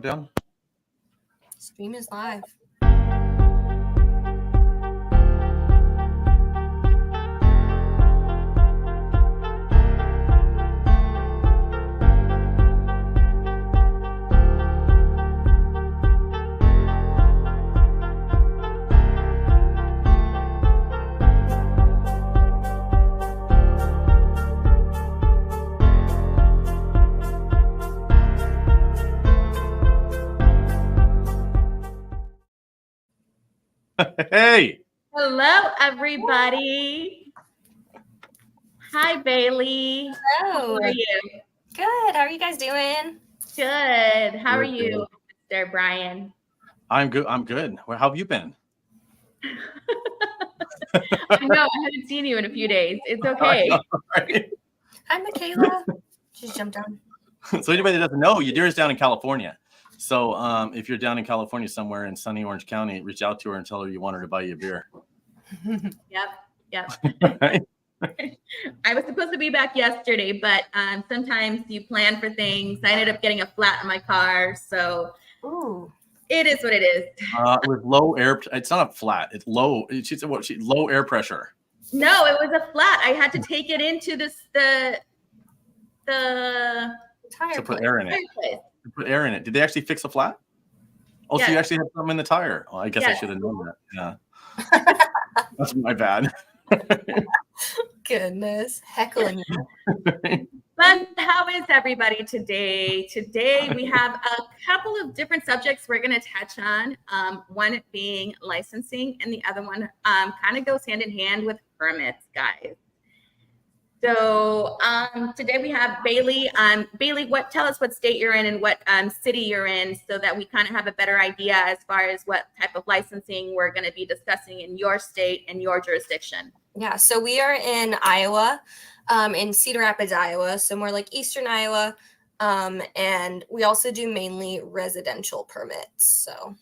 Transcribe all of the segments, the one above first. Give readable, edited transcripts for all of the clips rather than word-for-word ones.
countdown? Stream is live. Hey. Hello, everybody. Hi, Bailey. Hello. How are you? Good. How are you guys doing? Good. How are you, Mr. Brian? I'm good. I'm good. Well, how have you been? I know I haven't seen you in a few days. It's okay. Know, right? Hi, Michaela. She's jumped on. So anybody that doesn't know, Yadira's down in California. So if you're down in California somewhere in sunny Orange County, reach out to her and tell her you want her to buy you a beer. Yep. Right? I was supposed to be back yesterday, but sometimes you plan for things. I ended up getting a flat in my car, so it is what it is. With low air, it's not a flat. It's low. She's what? Low air pressure. No, it was a flat. I had to take it into the Tire to put air in it. place. To put air in it. Did they actually fix a flat? Oh, Yes. so you actually had something in the tire. Well, I guess I Yes. should have known that. Yeah. That's my bad. Goodness. Heckling you. But how is everybody today? Today we have a couple of different subjects we're going to touch on. One being licensing, and the other one kind of goes hand in hand with permits, guys. So today we have Bailey. Bailey, tell us what state you're in and what city you're in, so that we kind of have a better idea as far as what type of licensing we're going to be discussing in your state and your jurisdiction. Yeah, so we are in Iowa, in Cedar Rapids, Iowa, so more like Eastern Iowa, and we also do mainly residential permits. So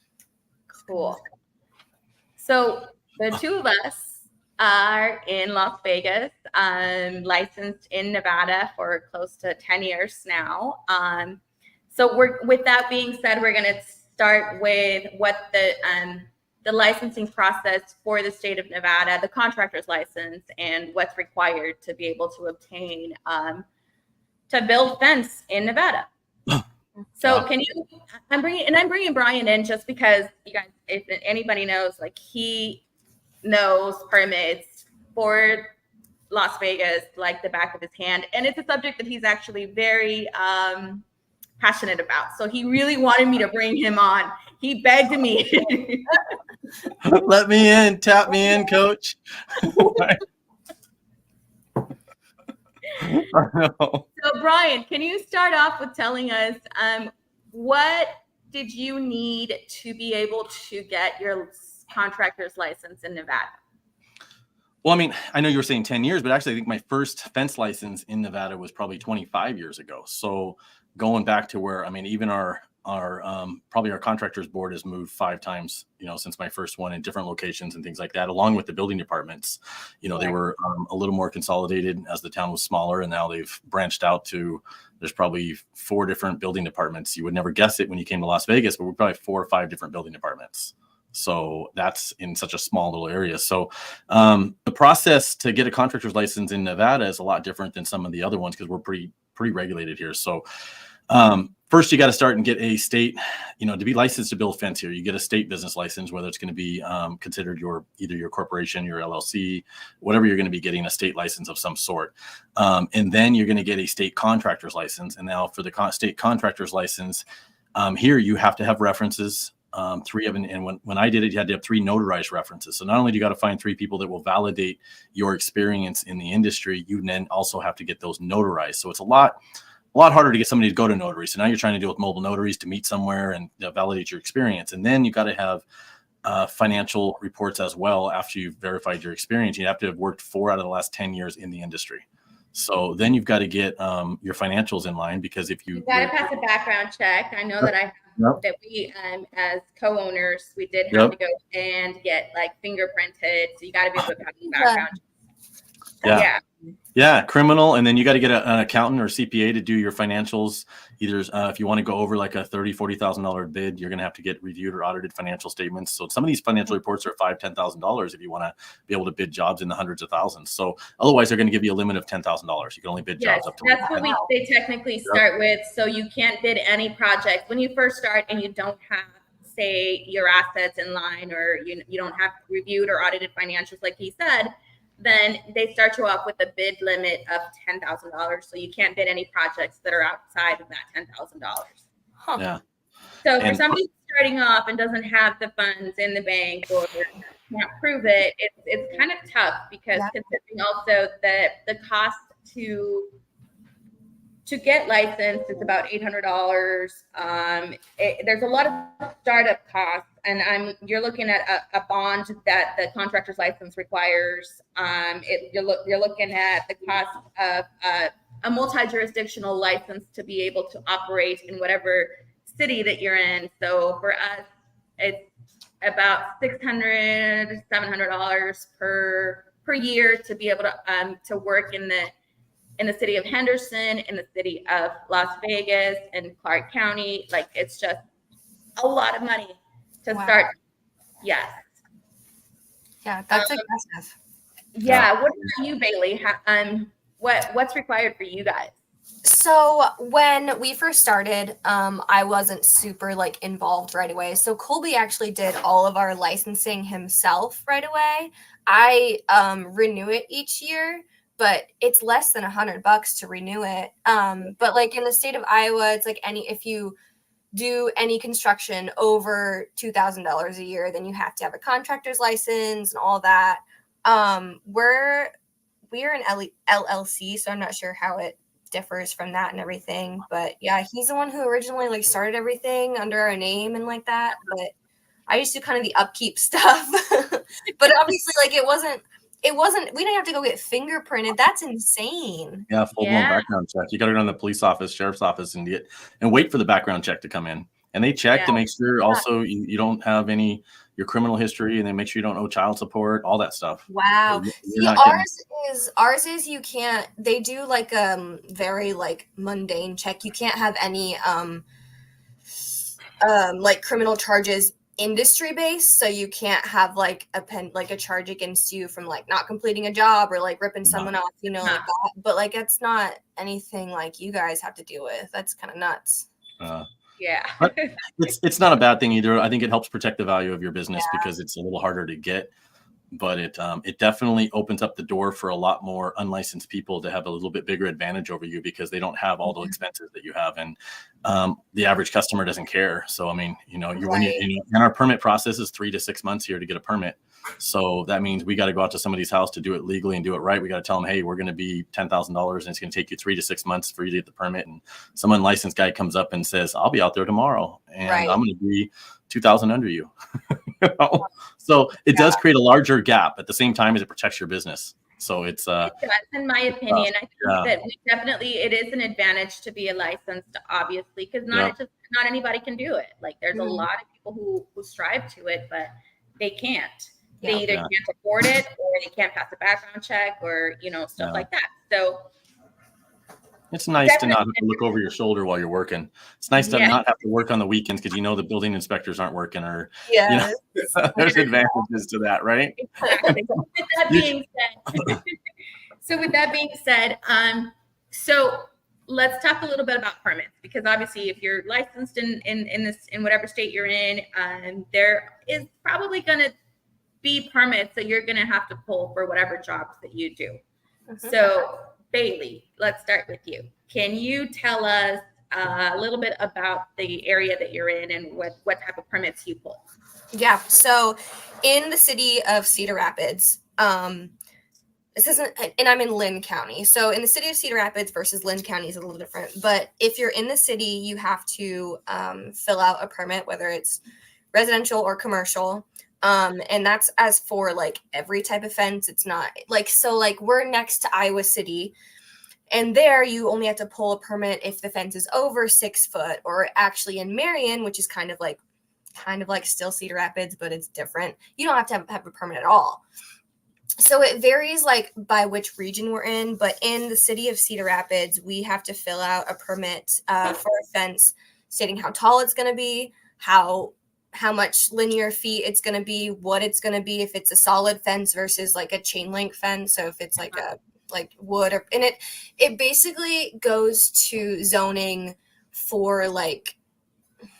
Cool. So the two of us are in Las Vegas, licensed in Nevada for close to 10 years now. So with that being said, we're going to start with what the licensing process for the state of Nevada, the contractor's license, and what's required to be able to obtain to build fence in Nevada. So I'm bringing Brian in just because you guys, if anybody knows, like he knows permits for Las Vegas like the back of his hand, and it's a subject that he's actually very passionate about. So he really wanted me to bring him on. He begged me. Let me in, tap me in, coach. So Brian, can you start off with telling us what did you need to be able to get your contractor's license in Nevada? Well, I mean, I know you were saying 10 years, but actually I think my first fence license in Nevada was probably 25 years ago. So going back to where, I mean, even our probably our contractors board has moved 5 times, since my first one in different locations and things like that, along with the building departments. They were a little more consolidated as the town was smaller, and now they've branched out to, there's probably 4 different building departments. You would never guess it when you came to Las Vegas, but we're probably 4 or 5 different building departments. So that's in such a small little area. So the process to get a contractor's license in Nevada is a lot different than some of the other ones because we're pretty regulated here. So first, you got to start and get a state, to be licensed to build fence here. You get a state business license, whether it's going to be considered either your corporation, your LLC, whatever you're going to be getting a state license of some sort. And then you're going to get a state contractor's license. And now for the state contractor's license, here you have to have references. 3 of them, and when I did it, you had to have 3 notarized references. So not only do you got to find 3 people that will validate your experience in the industry, you then also have to get those notarized. So it's a lot harder to get somebody to go to notary. So now you're trying to deal with mobile notaries to meet somewhere and validate your experience. And then you got to have financial reports as well after you've verified your experience. You have to have worked 4 out of the last 10 years in the industry. So then you've got to get your financials in line, because if you got to pass a background check. I know that that we as co-owners, we did have to go and get like fingerprinted. So you got to be able to pass a background check. Yeah. Yeah, criminal, and then you got to get an accountant or CPA to do your financials. Either if you want to go over like a $30,000-$40,000 bid, you're going to have to get reviewed or audited financial statements. So some of these financial reports are $5,000-$10,000 if you want to be able to bid jobs in the hundreds of thousands. So otherwise, they're going to give you a limit of $10,000. You can only bid Yes, jobs up to. that's what they technically start with. So you can't bid any project when you first start and you don't have, say, your assets in line, or you don't have reviewed or audited financials like he said. Then they start you off with a bid limit of $10,000. So you can't bid any projects that are outside of that $10,000. Huh. Yeah. So for And- somebody starting off and doesn't have the funds in the bank or can't prove it, it's kind of tough, because considering also that the cost to get licensed is about $800. There's a lot of startup costs, and you're looking at a bond that the contractor's license requires. You're looking at the cost of a multi-jurisdictional license to be able to operate in whatever city that you're in. So for us, it's about $600, $700 per year to be able to work in the city of Henderson, in the city of Las Vegas, and Clark County. Like, it's just a lot of money to start. Yes. Yeah, that's aggressive. Yeah. What about you, Bailey? What's required for you guys? So when we first started, I wasn't super like involved right away. So Colby actually did all of our licensing himself right away. I renew it each year, but it's less than $100 to renew it. But like in the state of Iowa, it's like if you do any construction over $2,000 a year, then you have to have a contractor's license and all that. We're an LLC, so I'm not sure how it differs from that and everything. But yeah, he's the one who originally like started everything under our name and like that. But I used to do kind of the upkeep stuff. But obviously, like it wasn't, we didn't have to go get fingerprinted. That's insane. Yeah, full-blown background check. You got to go to the police office, sheriff's office, and wait for the background check to come in. And they check to make sure also you don't have your criminal history, and they make sure you don't owe child support, all that stuff. Wow. See, ours is you can't, they do like very like mundane check. You can't have any like criminal charges industry based, so you can't have like a charge against you from like not completing a job or like ripping someone off, like that. But like it's not anything like you guys have to deal with. That's kind of nuts. Yeah. But it's not a bad thing either. I think it helps protect the value of your business because it's a little harder to get. But it definitely opens up the door for a lot more unlicensed people to have a little bit bigger advantage over you, because they don't have all the expenses that you have, and the average customer doesn't care. So I mean, and our permit process is 3 to 6 months here to get a permit. So that means we got to go out to somebody's house to do it legally and do it right. We got to tell them, hey, we're going to be $10,000, and it's going to take you 3 to 6 months for you to get the permit. And some unlicensed guy comes up and says, I'll be out there tomorrow, and I'm going to be 2,000 under you. So it does create a larger gap at the same time as it protects your business. So it's in my opinion, I think that it is an advantage to be a licensed, obviously, because not anybody can do it. Like there's a lot of people who strive to it, but they can't. They either can't afford it, or they can't pass a background check, or stuff like that. So it's nice to not have to look over your shoulder while you're working. It's nice to not have to work on the weekends because the building inspectors aren't working, or there's advantages to that, right? Exactly. With that being said, so let's talk a little bit about permits, because obviously if you're licensed in whatever state you're in, there is probably going to be permits that you're going to have to pull for whatever jobs that you do. So Bailey, let's start with you. Can you tell us a little bit about the area that you're in and what type of permits you pull? Yeah. So in the city of Cedar Rapids, this isn't, and I'm in Lynn County. So in the city of Cedar Rapids versus Lynn County is a little different. But if you're in the city, you have to fill out a permit, whether it's residential or commercial. And that's as for like every type of fence. It's not like, so like we're next to Iowa City, and there you only have to pull a permit if the fence is over 6 foot, or actually in Marion, which is kind of like still Cedar Rapids, but it's different. You don't have to have a permit at all. So it varies like by which region we're in, but in the city of Cedar Rapids, we have to fill out a permit for a fence stating how tall it's going to be, how much linear feet it's going to be, what it's going to be, if it's a solid fence versus like a chain link fence. So if it's like a like wood or, and it basically goes to zoning for like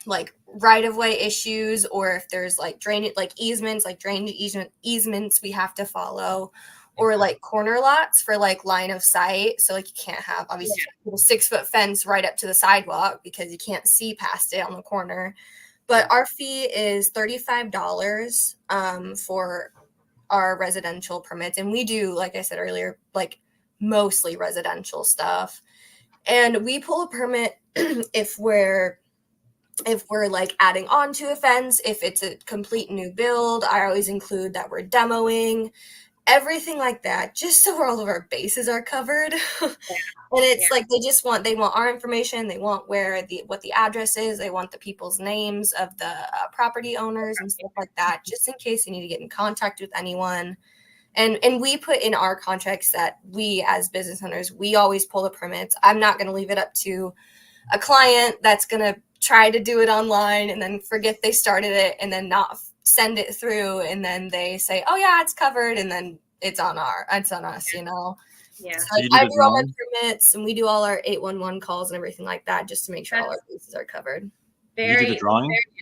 right of way issues, or if there's like drainage, like easements, like drainage easements we have to follow, or like corner lots for like line of sight. So like you can't have obviously a 6-foot fence right up to the sidewalk because you can't see past it on the corner. But our fee is $35 for our residential permits, and we do, like I said earlier, like mostly residential stuff. And we pull a permit if we're like adding on to a fence, if it's a complete new build. I always include that we're demoing, everything like that, just so all of our bases are covered. And it's like they want our information, they want what the address is, they want the people's names of the property owners and stuff like that, just in case you need to get in contact with anyone. And we put in our contracts that we as business owners, we always pull the permits. I'm not going to leave it up to a client that's going to try to do it online and then forget they started it and then not send it through, and then they say, oh yeah, it's covered, and then it's on us, you know. Yeah. So I do all my permits, and we do all our 811 calls and everything like that, just to make sure all our bases are covered. You do the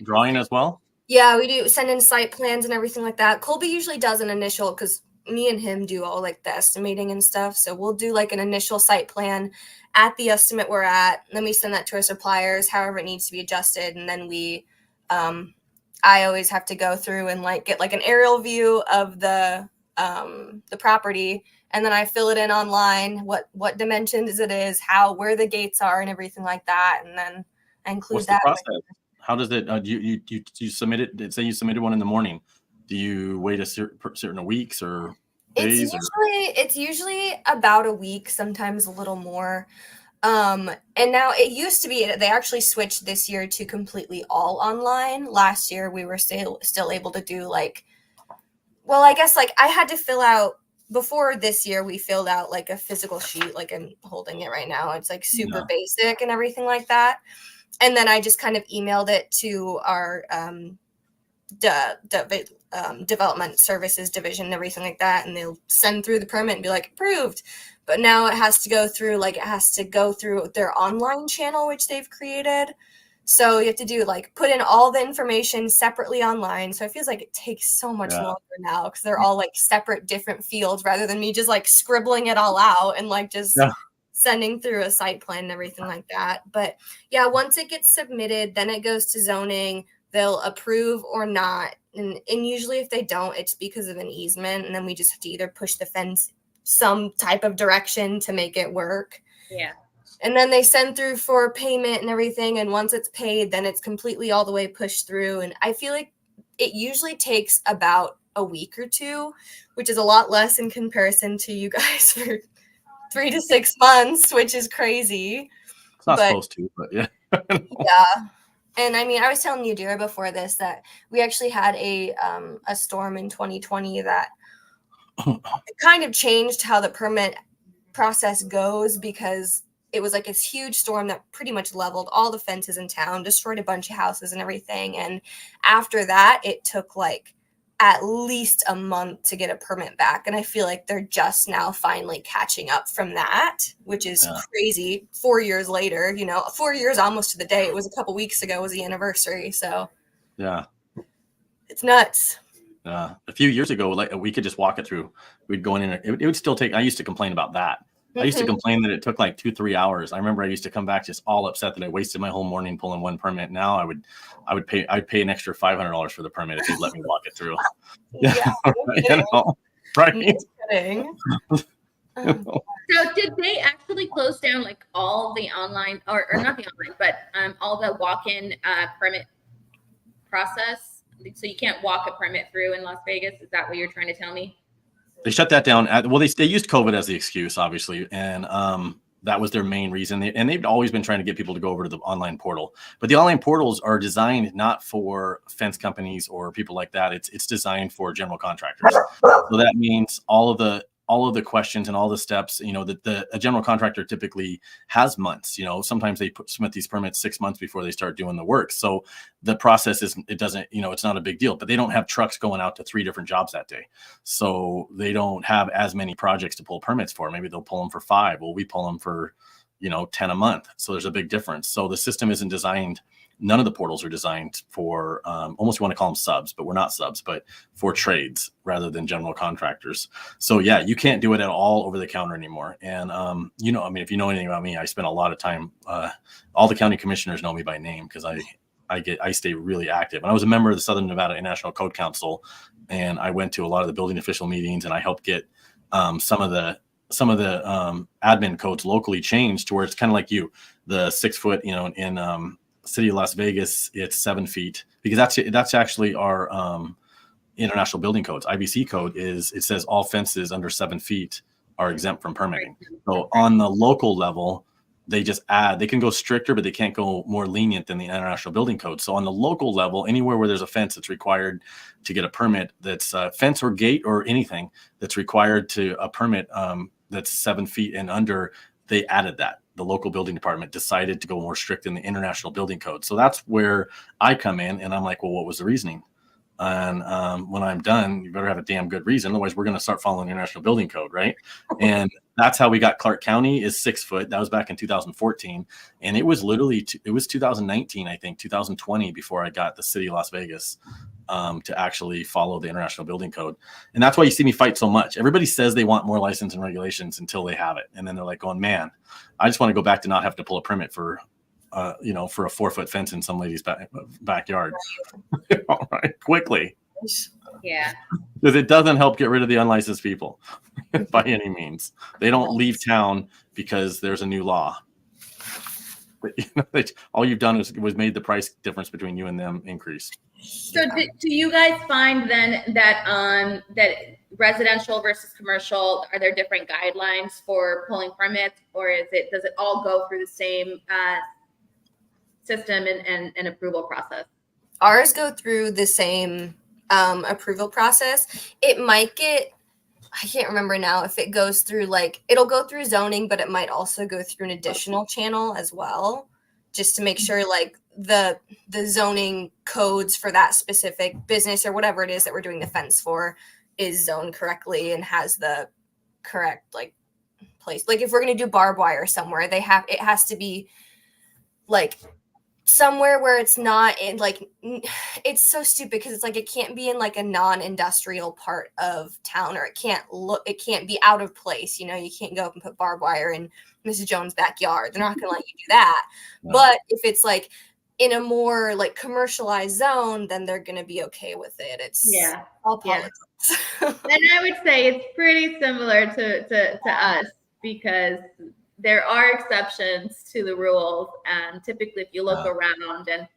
drawing as well? Yeah, we do send in site plans and everything like that. Colby usually does an initial, because me and him do all like the estimating and stuff. So we'll do like an initial site plan at the estimate we're at. Then we send that to our suppliers, however it needs to be adjusted. And then I always have to go through and like get like an aerial view of the property. And then I fill it in online, what dimensions it is, where the gates are and everything like that. And then I include What's that. The process? How does it, you submit it, say you submitted one in the morning. Do you wait a certain weeks or days? It's usually about a week, sometimes a little more. And now it used to be, they actually switched this year to completely all online. Last year we were still able to do like, well, I guess like I had to fill out, before this year we filled out like a physical sheet, like I'm holding it right now. It's like super basic and everything like that. And then I just kind of emailed it to our development services division and everything like that, and they'll send through the permit and be like approved. But now it has to go through their online channel, which they've created. So you have to do like put in all the information separately online. So it feels like it takes so much longer now because they're all like separate different fields rather than me just like scribbling it all out and like just sending through a site plan and everything like that. But yeah, once it gets submitted, then it goes to zoning. They'll approve or not. And usually if they don't, it's because of an easement. And then we just have to either push the fence some type of direction to make it work. Yeah. And then they send through for payment and everything. And once it's paid, then it's completely all the way pushed through. And I feel like it usually takes about a week or two, which is a lot less in comparison to you guys for 3 to 6 months, which is crazy. It's not supposed to, but yeah. Yeah. And I mean, I was telling you, Dira, before this, that we actually had a storm in 2020 that kind of changed how the permit process goes, because it was like this huge storm that pretty much leveled all the fences in town, destroyed a bunch of houses and everything. And after that, it took like at least a month to get a permit back. And I feel like they're just now finally catching up from that, which is crazy. 4 years later, 4 years almost to the day. It was a couple weeks ago was the anniversary. So yeah, it's nuts. A few years ago, like we could just walk it through. We'd go in and it would still take, I used to complain about that. I used to complain that it took like 2-3 hours. I remember I used to come back just all upset that I wasted my whole morning pulling one permit. Now I'd pay an extra $500 for the permit if they'd let me walk it through. Right? So did they actually close down like all the online or not the online, but all the walk-in permit process? So you can't walk a permit through in Las Vegas? Is that what you're trying to tell me? They shut that down. They used COVID as the excuse, obviously, and That was their main reason. And they've always been trying to get people to go over to the online portal. But the online portals are designed not for fence companies or people like that. It's designed for general contractors. So that means all of the questions and all the steps, that a general contractor typically has months. Sometimes they submit these permits 6 months before they start doing the work. So the process it's not a big deal, but they don't have trucks going out to 3 different jobs that day. So they don't have as many projects to pull permits for. Maybe they'll pull them for 5. Well, we pull them for, 10 a month. So there's a big difference. So the system isn't designed. None of the portals are designed for almost you want to call them subs, but we're not subs, but for trades rather than general contractors. So yeah, you can't do it at all over the counter anymore. And if you know anything about me, I spend a lot of time. All the county commissioners know me by name because I stay really active. And I was a member of the Southern Nevada International Code Council, and I went to a lot of the building official meetings, and I helped get some of the admin codes locally changed to where it's kind of like the 6 foot, in City of Las Vegas, it's 7 feet, because that's actually our international building codes. IBC code it says all fences under 7 feet are exempt from permitting. So on the local level, they just they can go stricter, but they can't go more lenient than the international building code. So on the local level, anywhere where there's a fence that's required to get a permit, that's a fence or gate or anything that's required to a permit that's 7 feet and under, they added that. The local building department decided to go more strict in the international building code. So that's where I come in, and I'm like, well, what was the reasoning? And when I'm done, you better have a damn good reason. Otherwise, we're going to start following the international building code, right? And that's how we got Clark County is 6 foot. That was back in 2014. And it was literally, it was 2019, I think, 2020 before I got the city of Las Vegas to actually follow the international building code. And that's why you see me fight so much. Everybody says they want more license and regulations until they have it. And then they're like going, man, I just want to go back to not have to pull a permit for for a 4 foot fence in some lady's backyard. All right, quickly. Yeah. Because it doesn't help get rid of the unlicensed people by any means. They don't leave town because there's a new law. But, all you've done was made the price difference between you and them increase. So do you guys find then that that residential versus commercial, are there different guidelines for pulling permits, or does it all go through the same system and approval process? Ours go through the same approval process. It might get, I can't remember now if it goes through it'll go through zoning, but it might also go through an additional channel as well, just to make sure the zoning codes for that specific business or whatever it is that we're doing the fence for is zoned correctly and has the correct place. If we're going to do barbed wire somewhere, it has to be somewhere where it's not in it's so stupid because it's it can't be in a non-industrial part of town, or it can't be out of place. You can't go up and put barbed wire in Mrs. Jones' backyard. They're not gonna let you do that. No. But if it's in a more commercialized zone, then they're gonna be okay with it. It's all politics. Yeah. And I would say it's pretty similar to us, because there are exceptions to the rules, and typically if you look around and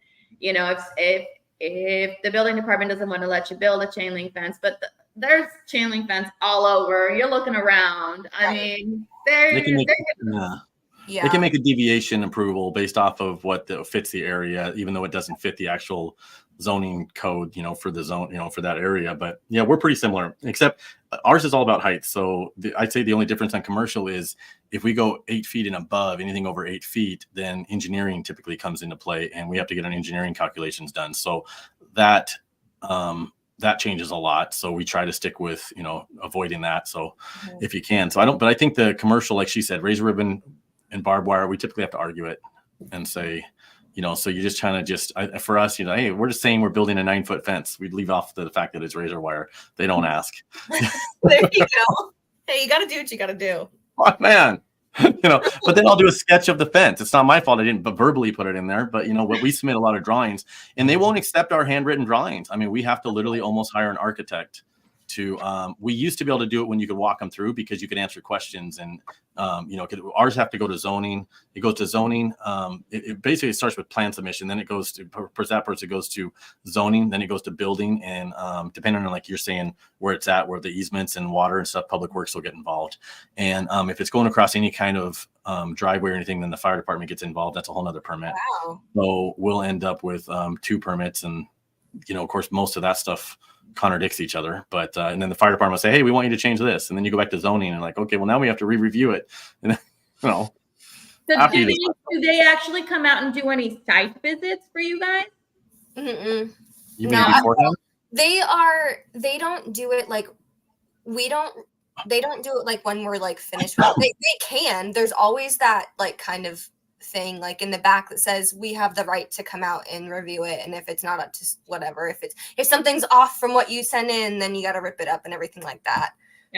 if the building department doesn't want to let you build a chain link fence, but there's chain link fence all over, you're looking around. I mean, they can make a deviation approval based off of what fits the area, even though it doesn't fit the actual zoning code, for the zone, for that area. But yeah, we're pretty similar, except ours is all about height. So I'd say the only difference on commercial is if we go 8 feet and above, anything over 8 feet, then engineering typically comes into play, and we have to get an engineering calculations done. So that changes a lot. So we try to stick with, avoiding that. So if you can, but I think the commercial, like she said, razor ribbon and barbed wire, we typically have to argue it and say, so you're just trying to for us, hey, we're just saying we're building a 9 foot fence. We'd leave off the fact that it's razor wire. They don't ask. There you go. Hey, you got to do what you got to do. Oh, man. But then I'll do a sketch of the fence. It's not my fault I didn't verbally put it in there, but we submit a lot of drawings, and they won't accept our handwritten drawings. I mean, we have to literally almost hire an architect to, we used to be able to do it when you could walk them through because you could answer questions and, ours have to go to zoning. It goes to zoning. It basically starts with plan submission. Then it goes to, for zappers, it goes to zoning. Then it goes to building. And depending on, like you're saying, where it's at, where the easements and water and stuff, public works will get involved. And if it's going across any kind of driveway or anything, then the fire department gets involved. That's a whole nother permit. Wow. So we'll end up with 2 permits. And, of course, most of that stuff contradicts each other, but and then the fire department will say, hey, we want you to change this, and then you go back to zoning and like, okay, well, now we have to re-review it. And So do they actually come out and do any site visits for you guys? Mm-mm. You mean beforehand? They don't do it like they don't do it like when we're like finished with it. They can. There's always that like kind of thing like in the back that says we have the right to come out and review it, and if it's not up to whatever, if something's off from what you send in, then you got to rip it up and everything like that.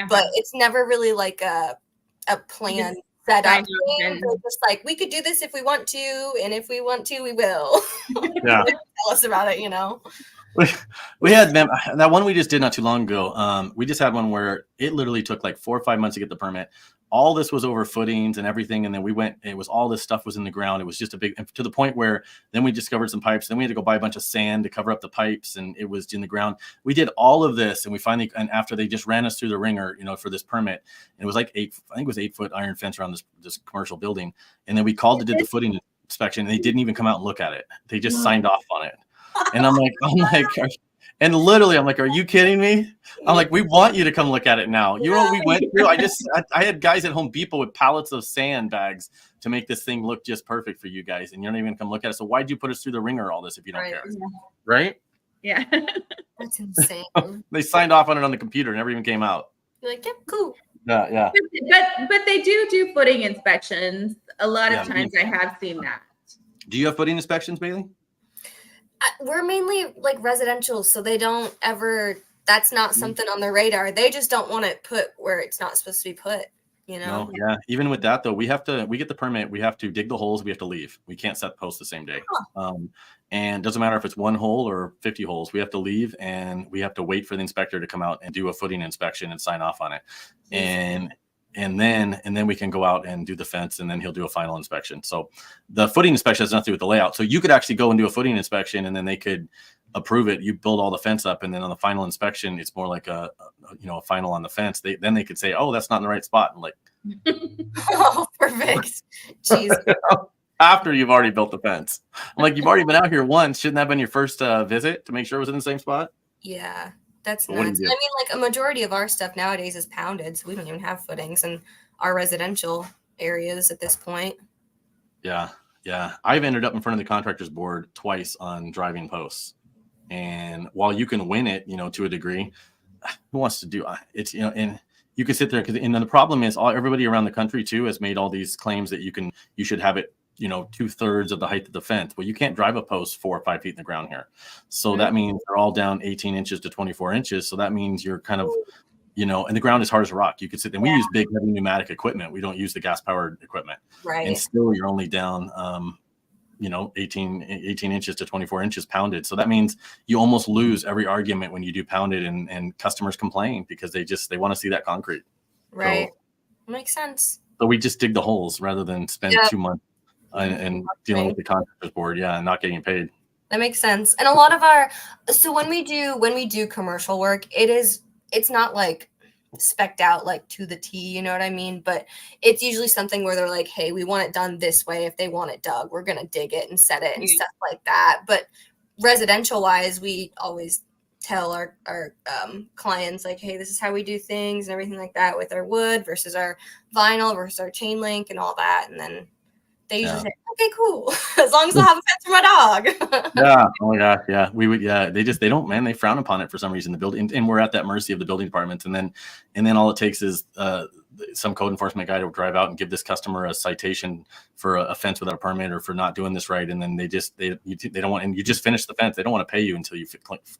But it's never really like a plan set up. They're just like, we could do this if we want to, and if we want to, we will. Yeah. Tell us about it, We had that one we just did not too long ago. We just had one where it literally took like 4 or 5 months to get the permit. All this was over footings and everything. And then we went, it was all this stuff was in the ground. It was just to the point where then we discovered some pipes. Then we had to go buy a bunch of sand to cover up the pipes, and it was in the ground. We did all of this, and we finally, and after they just ran us through the ringer, for this permit, it was like 8-foot iron fence around this commercial building. And then we called to did the footing inspection, and they didn't even come out and look at it. They just signed off on it. And I'm like, and literally, I'm like, are you kidding me? I'm like, we want you to come look at it now. You know what we went through? I had guys at Home Depot with pallets of sandbags to make this thing look just perfect for you guys. And you're not even going to come look at it. So why'd you put us through the ringer all this if you don't care? Yeah. Right? Yeah. That's insane. They signed off on it on the computer, never even came out. You're like, yep, cool. Yeah. But they do footing inspections. A lot of times I have seen that. Do you have footing inspections, Bailey? We're mainly like residential, so they don't ever, that's not something on their radar. They just don't want it put where it's not supposed to be put, No, yeah. Even with that though, we get the permit, we have to dig the holes, we have to leave. We can't set posts the same day. And doesn't matter if it's 1 hole or 50 holes, we have to leave, and we have to wait for the inspector to come out and do a footing inspection and sign off on it. And then we can go out and do the fence, and then he'll do a final inspection. So the footing inspection has nothing to do with the layout. So you could actually go and do a footing inspection, and then they could approve it. You build all the fence up, and then on the final inspection, it's more like a final on the fence. Then they could say, oh, that's not in the right spot. And like, oh, perfect. Jeez. After you've already built the fence. I'm like, you've already been out here once. Shouldn't that have been your first visit to make sure it was in the same spot? Yeah. That's What do nuts. you I do? mean, like a majority of our stuff nowadays is pounded, so we don't even have footings in our residential areas at this point. Yeah. I've ended up in front of the contractors board twice on driving posts. And while you can win it, to a degree, who wants to do it's, and you can sit there and then the problem is everybody around the country too has made all these claims that you should have it, 2/3 of the height of the fence. Well, you can't drive a post 4 or 5 feet in the ground here. So that means they're all down 18 inches to 24 inches. So that means you're kind of, and the ground is hard as a rock. You could sit there. We use big, heavy pneumatic equipment. We don't use the gas powered equipment. Right. And still you're only down, 18 inches to 24 inches pounded. So that means you almost lose every argument when you do pounded, and customers complain because they want to see that concrete. Right. Makes sense. So we just dig the holes rather than spend 2 months and dealing with the contractors board. Yeah. And not getting paid. That makes sense. And a lot of so when we do commercial work, it's not like spec'd out like to the T, you know what I mean? But it's usually something where they're like, hey, we want it done this way. If they want it dug, we're going to dig it and set it and stuff like that. But residential wise, we always tell our clients like, hey, this is how we do things and everything like that with our wood versus our vinyl versus our chain link and all that. And then they usually say, okay, cool. As long as I'll have a fence for my dog. Yeah. Oh my gosh. Yeah. We would. Yeah. They don't, man. They frown upon it for some reason. The building, and we're at that mercy of the building departments. And then all it takes is some code enforcement guy to drive out and give this customer a citation for a fence without a permit or for not doing this right. And then they don't want, and you just finish the fence. They don't want to pay you until you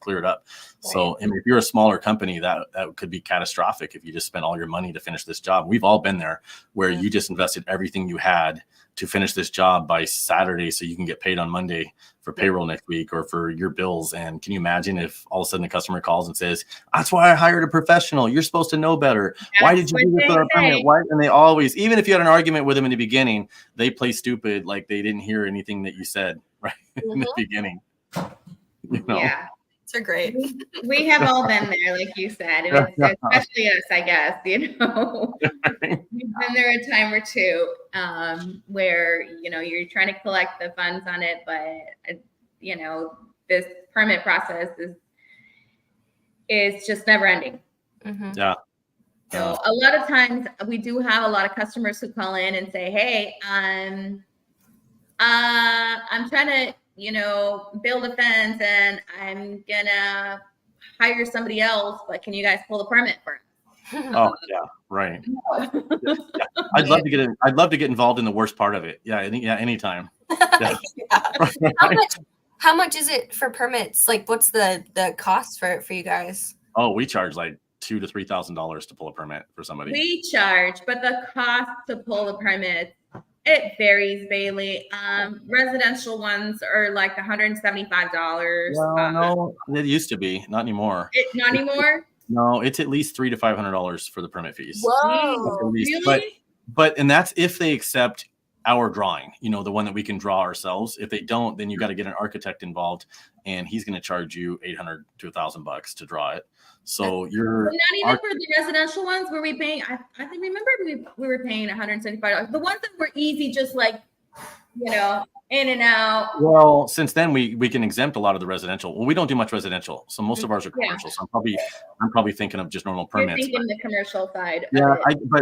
clear it up. Right. So if you're a smaller company, that could be catastrophic if you just spent all your money to finish this job. We've all been there where you just invested everything you had to finish this job by Saturday so you can get paid on Monday payroll next week or for your bills. And can you imagine if all of a sudden the customer calls and says, that's why I hired a professional. You're supposed to know better. Why did you do this for a permit? Why? And they always, even if you had an argument with them in the beginning, they play stupid like they didn't hear anything that you said right in the beginning. You know? Yeah. They're great. We have all been there, like you said, and it's, especially us, I guess. You know, we've been there a time or two where you're trying to collect the funds on it, but this permit process is just never ending. Mm-hmm. Yeah. So a lot of times we do have a lot of customers who call in and say, "Hey, I'm trying to." Build a fence and I'm gonna hire somebody else, but can you guys pull the permit for it? Oh yeah, right. Yeah. I'd love to get involved in the worst part of it. Yeah, anytime. Yeah. How much is it for permits? Like, what's the cost for you guys? Oh, we charge like $2,000 to $3,000 to pull a permit for somebody. We charge, but the cost to pull the permit, it varies, Bailey. Residential ones are like $175. Well, no, it used to be, not anymore. Not anymore? No, it's at least $300 to $500 for the permit fees. Whoa, really? But and that's if they accept our drawing, the one that we can draw ourselves. If they don't, then you got to get an architect involved, and he's going to charge you $800 to $1,000 to draw it. So you're not even for the residential ones. Were we paying? I remember we were paying $175. The ones that were easy, just like in and out. Well, since then we can exempt a lot of the residential. Well, we don't do much residential, so most of ours are commercial. So I'm probably thinking of just normal permits. You're thinking the commercial side. Yeah,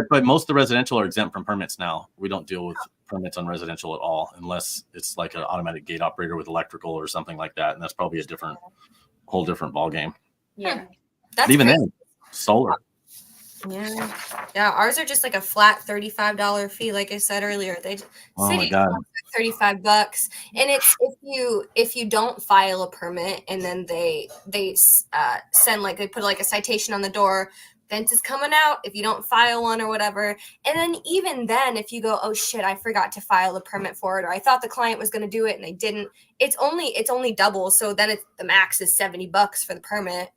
but most of the residential are exempt from permits now. We don't deal with permits on residential at all, unless it's like an automatic gate operator with electrical or something like that, and that's probably a whole different ball game. Yeah. That's even crazy. then, solar. Yeah. Ours are just like a flat $35 fee, like I said earlier. Oh my God. $35, and it's if you don't file a permit, and then they send they put like a citation on the door. Fence is coming out if you don't file one or whatever. And then even then, if you go, oh shit, I forgot to file a permit for it, or I thought the client was going to do it and they didn't, it's only double. So then the max is $70 for the permit.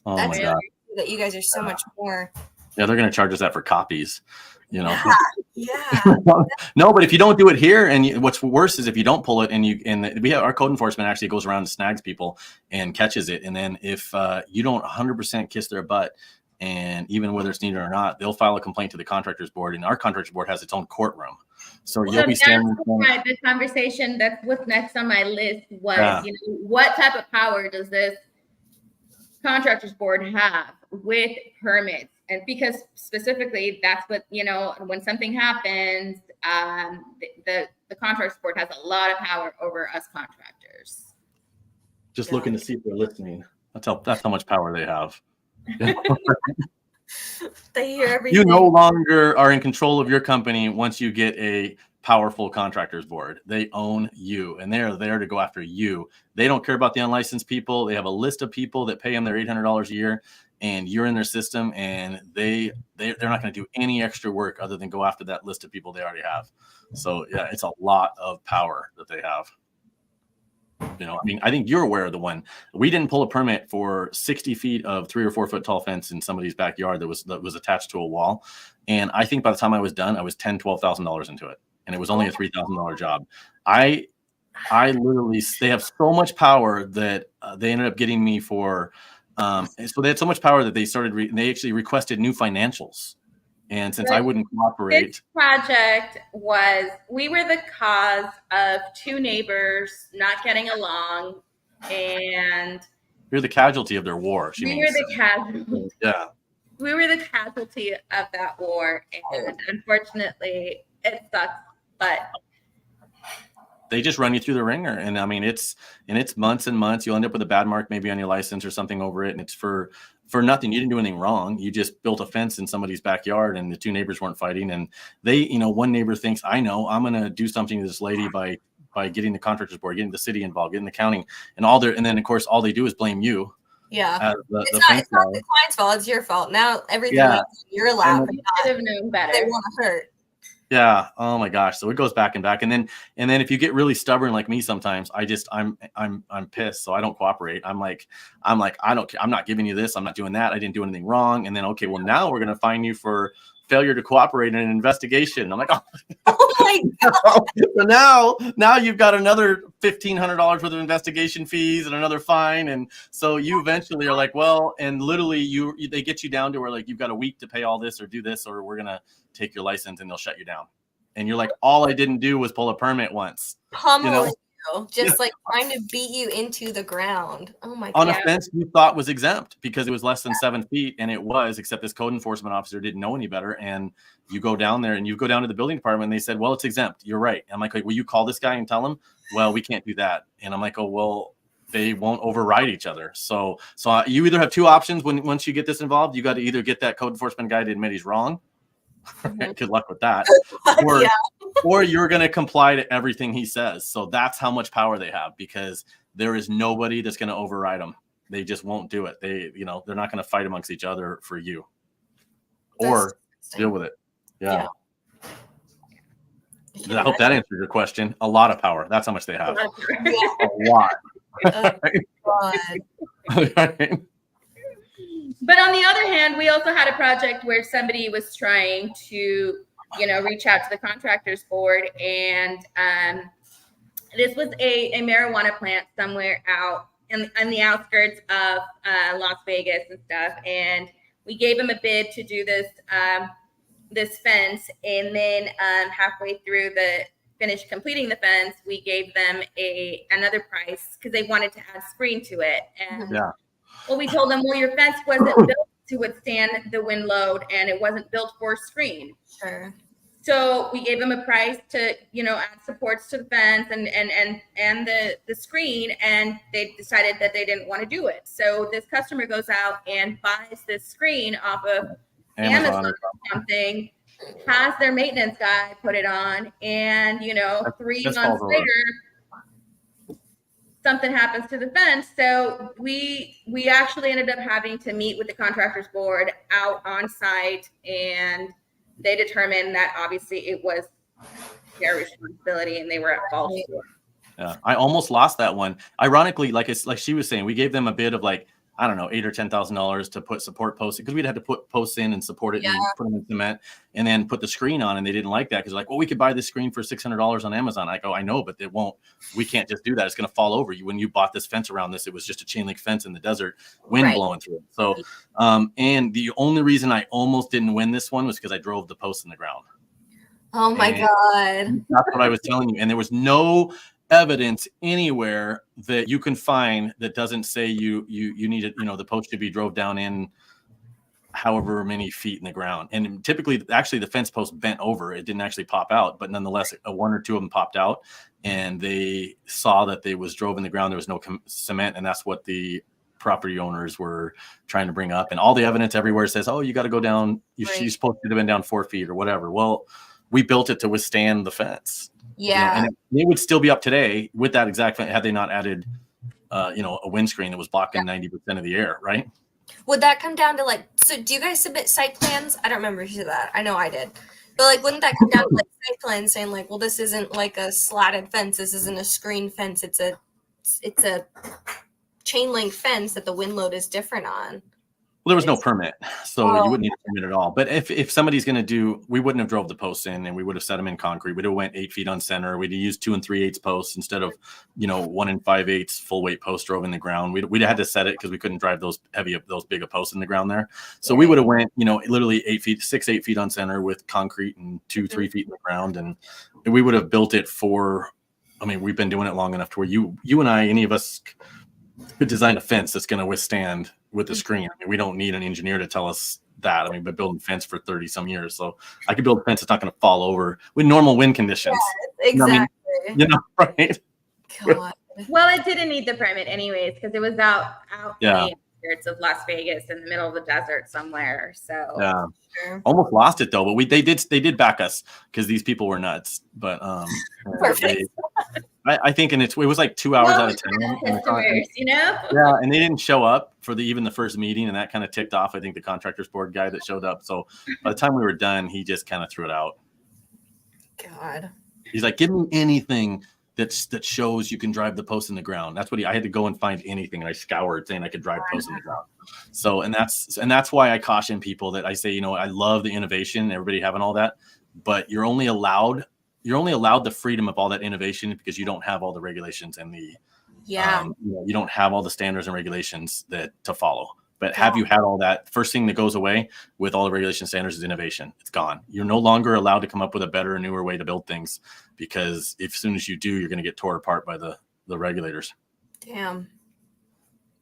Oh That's my God. that you guys are so much more. Yeah, they're going to charge us that for copies. Yeah. No, but if you don't do it here, and what's worse is if you don't pull it, and we have our code enforcement actually goes around and snags people and catches it, and then if you don't 100% kiss their butt, and even whether it's needed or not, they'll file a complaint to the contractors board, and our contractors board has its own courtroom. So you'll be standing. The conversation that's what's next on my list was, what type of power does this contractors board have with permits? And because specifically that's what, when something happens, the contractors board has a lot of power over us contractors. Just looking to see if they're listening. That's how much power they have. They hear everything. You no longer are in control of your company once you get a powerful contractors board. They own you, and they are there to go after you. They don't care about the unlicensed people. They have a list of people that pay them their $800 a year, and you're in their system, and they're not going to do any extra work other than go after that list of people they already have. So yeah, it's a lot of power that they have. I think you're aware of the one. We didn't pull a permit for 60 feet of 3 or 4 foot tall fence in somebody's backyard that was attached to a wall. And I think by the time I was done, I was $10,000-$12,000 into it. And it was only a $3,000 job. I literally, they have so much power that they ended up getting me for, so they had so much power that they actually requested new financials. And since I wouldn't cooperate. This project we were the cause of 2 neighbors not getting along, and you're the casualty of their war. We were the casualty. Yeah. We were the casualty of that war, and unfortunately it sucks, but they just run you through the ringer. And I mean, it's months and months. You'll end up with a bad mark maybe on your license or something over it, and it's for nothing. You didn't do anything wrong. You just built a fence in somebody's backyard, and the 2 neighbors weren't fighting. And they, one neighbor thinks, I know, I'm going to do something to this lady by getting the contractors board, getting the city involved, getting the county, and then of course all they do is blame you. Yeah. It's not the client's fault. It's your fault. Now everything else, you're allowed. They should have known better. They want to hurt. Yeah. Oh my gosh. So it goes back and back. And then if you get really stubborn like me sometimes, I'm pissed. So I don't cooperate. I'm like, I don't care. I'm not giving you this. I'm not doing that. I didn't do anything wrong. And then, okay, well, now we're going to fine you for failure to cooperate in an investigation. I'm like, oh, Oh my God. so now you've got another $1,500 worth of investigation fees and another fine. And so you eventually are like, well, and literally they get you down to where like, you've got a week to pay all this or do this, or we're going to take your license and they'll shut you down. And you're like, all I didn't do was pull a permit once. Pummeling you, just like trying to beat you into the ground. Oh my God. On a fence you thought was exempt because it was less than 7 feet, and it was, except this code enforcement officer didn't know any better. And you go down there and you go down to the building department and they said, well, it's exempt. You're right. I'm like, will you call this guy and tell him? Well, we can't do that. And I'm like, oh, well, they won't override each other. So you either have two options once you get this involved. You got to either get that code enforcement guy to admit he's wrong. Good luck with that. Or you're going to comply to everything he says. So that's how much power they have, because there is nobody that's going to override them. They just won't do it. They're not going to fight amongst each other for you or deal with it. Yeah. I hope that answered your question. A lot of power. That's how much they have. A lot. God. But on the other hand, we also had a project where somebody was trying to, reach out to the contractors board, and this was a marijuana plant somewhere out in the outskirts of Las Vegas and stuff. And we gave them a bid to do this fence, and then halfway through completing the fence, we gave them another price because they wanted to add screen to it. And well, we told them, well, your fence wasn't built to withstand the wind load, and it wasn't built for screen. Sure. So we gave them a price to, add supports to the fence and the screen, and they decided that they didn't want to do it. So this customer goes out and buys this screen off of Amazon or something, has their maintenance guy put it on, and 3 months later, something happens to the fence. So we actually ended up having to meet with the contractors board out on site, and they determined that obviously it was their responsibility and they were at fault. Yeah, I almost lost that one. Ironically, like she was saying, we gave them a bid of like, I don't know, $8,000 or $10,000 to put support posts, because we'd had to put posts in and support it and put them in cement and then put the screen on. And they didn't like that because like, well, we could buy this screen for $600 on Amazon. I go, I know, but we can't just do that. It's going to fall over you. When you bought this fence around this, it was just a chain link fence in the desert, wind blowing through it. So, and the only reason I almost didn't win this one was because I drove the post in the ground. Oh my God. That's what I was telling you. And there was no evidence anywhere that you can find that doesn't say you need it, the post should be drove down in however many feet in the ground. And typically, actually, the fence post bent over. It didn't actually pop out, but nonetheless, one or two of them popped out, and they saw that they was drove in the ground. There was no cement, and that's what the property owners were trying to bring up. And all the evidence everywhere says, oh, you got to go down. You're supposed to have been down 4 feet or whatever. Well, we built it to withstand the fence. Yeah. And it would still be up today with that exact fence had they not added, a windscreen that was blocking 90% of the air, right? Would that come down to so do you guys submit site plans? I don't remember if you did that. I know I did. But wouldn't that come down to site plans saying well, this isn't like a slatted fence. This isn't a screen fence. It's a chain link fence that the wind load is different on. Well, there was no permit, so you wouldn't need a permit at all. But if somebody's going to we wouldn't have drove the posts in, and we would have set them in concrete. We'd have went 8 feet on center. We'd have used 2 3/8 posts instead of 1 5/8 full weight posts drove in the ground. We'd have had to set it because we couldn't drive those big posts in the ground there. So we would have went literally 8 feet on center with concrete and 2 3 feet in the ground, and we would have built it for. I mean, we've been doing it long enough to where you and I, any of us, could design a fence that's going to withstand with the screen. I mean, we don't need an engineer to tell us that. I mean, been building fence for 30 some years. So I could build a fence that's not going to fall over with normal wind conditions. Yes, exactly. Right? God. Well, it didn't need the permit anyways, because it was out in the outskirts of Las Vegas in the middle of the desert somewhere. So almost lost it though, but they did back us because these people were nuts. But Perfect. I think, and it was like 2 hours out of 10. Customers, Yeah, and they didn't show up for even the first meeting, and that kind of ticked off, I think, the contractors board guy that showed up. So by the time we were done, he just kind of threw it out. God. He's like, give me anything that shows you can drive the post in the ground. That's what I had to go and find anything. And I scoured saying I could drive posts in the ground. So, and that's why I caution people that I say, you know, I love the innovation, everybody having all that, but you're only allowed the freedom of all that innovation because you don't have all the regulations and the, you don't have all the standards and regulations to follow. But have you had all that? First thing that goes away with all the regulation standards is innovation. It's gone. You're no longer allowed to come up with a better, newer way to build things because as soon as you do, you're going to get torn apart by the regulators. Damn.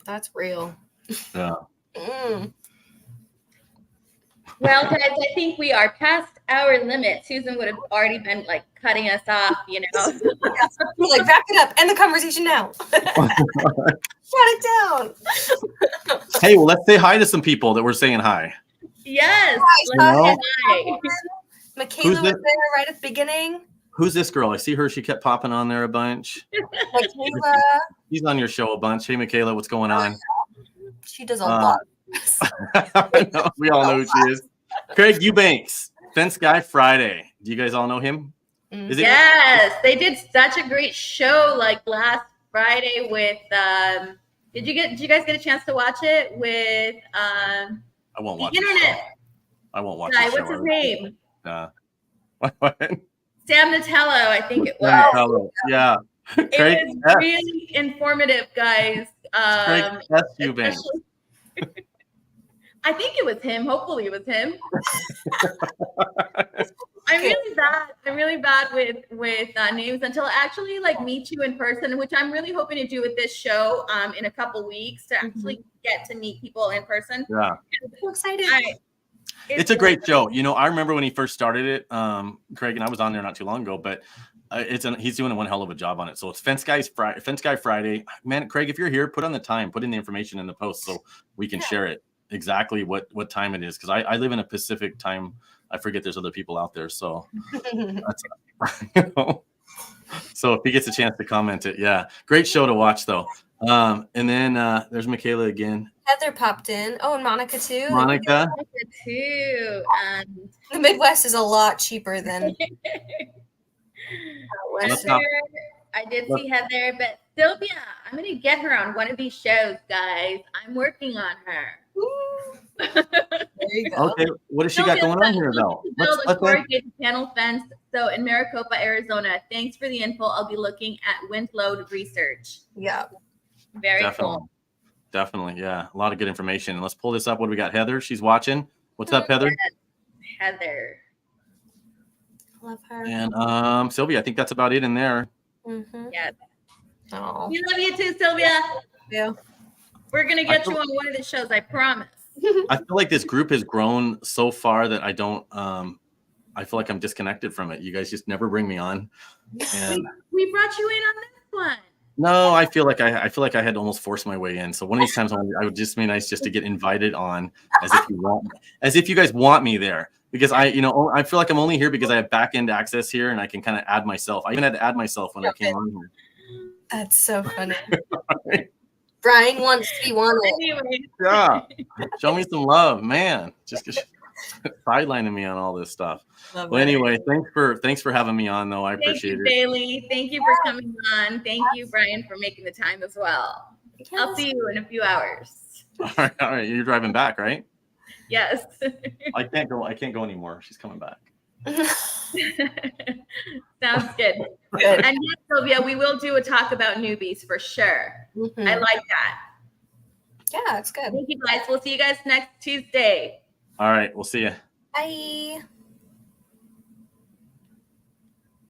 That's real. Yeah. Well, guys, I think we are past our limit. Susan would have already been like cutting us off, you know. Like, wrap it up. End the conversation now. Shut it down. Hey, well, let's say hi to some people that we're saying hi. Yes. Hi. Hi. Michaela was there right at the beginning. Who's this girl? I see her. She kept popping on there a bunch. Michaela. She's on your show a bunch. Hey, Michaela, what's going on? She does a lot. No, we all know who she is. Craig Eubanks, Fence Guy Friday. Do you guys all know him? Yes, they did such a great show like last Friday with did you guys get a chance to watch it with I won't watch the internet? I won't watch Guy, the show. what's his name? What? Sam Natello, I think it was. Natello. Yeah. Craig, It was really informative, guys. Craig S. Eubanks. I think it was him. Hopefully it was him. I'm really bad with names until I actually like meet you in person, which I'm really hoping to do with this show in a couple weeks to actually get to meet people in person. Yeah. I'm so excited. It's a great show. You know, I remember when he first started it, Craig, and I was on there not too long ago, but he's doing one hell of a job on it. So it's Fence Guy Friday. Man, Craig, if you're here, put in the information in the post so we can share it exactly what time it is. Because I live in a Pacific time. I forget there's other people out there. So that's, so if he gets a chance to comment it, yeah. Great show to watch though. And then there's Michaela again. Heather popped in. Oh, and Monica too. Monica too. The Midwest is a lot cheaper than Heather, I did see Heather, but Sylvia, I'm gonna get her on one of these shows, guys. I'm working on her. There you go. Okay, what does she got going on here though? Build a corrugated panel fence. So in Maricopa, Arizona. Thanks for the info. I'll be looking at wind load research. Yeah. Very cool. Definitely, yeah. A lot of good information. And let's pull this up. What do we got? Heather, she's watching. What's up, Heather? Heather. Love her. And Sylvia, I think that's about it in there. Yes. Oh. We love you too, Sylvia. Yeah. We're gonna get you on one of the shows, I promise. I feel like this group has grown so far that I don't I feel like I'm disconnected from it. You guys just never bring me on. And we brought you in on this one. no, I feel like I had to almost force my way in. So one of these times I would just be nice just to get invited on as if you guys want me there. Because I feel like I'm only here because I have back end access here and I can kind of add myself. I even had to add myself when I came on here. That's so funny. Brian wants to be wanted. Anyway. Yeah. Show me some love, man. Just sidelining me on all this stuff. Well, anyway, thanks for having me on though. I appreciate it. Thank you, Bailey. Thank you for coming on. Thank you, Brian, for making the time as well. Yes. I'll see you in a few hours. All right. You're driving back, right? Yes. I can't go anymore. She's coming back. Sounds good. And yes, Sylvia, we will do a talk about newbies for sure. I like that. Yeah, it's good. Thank you guys. We'll see you guys next Tuesday. All right. We'll see you. Bye.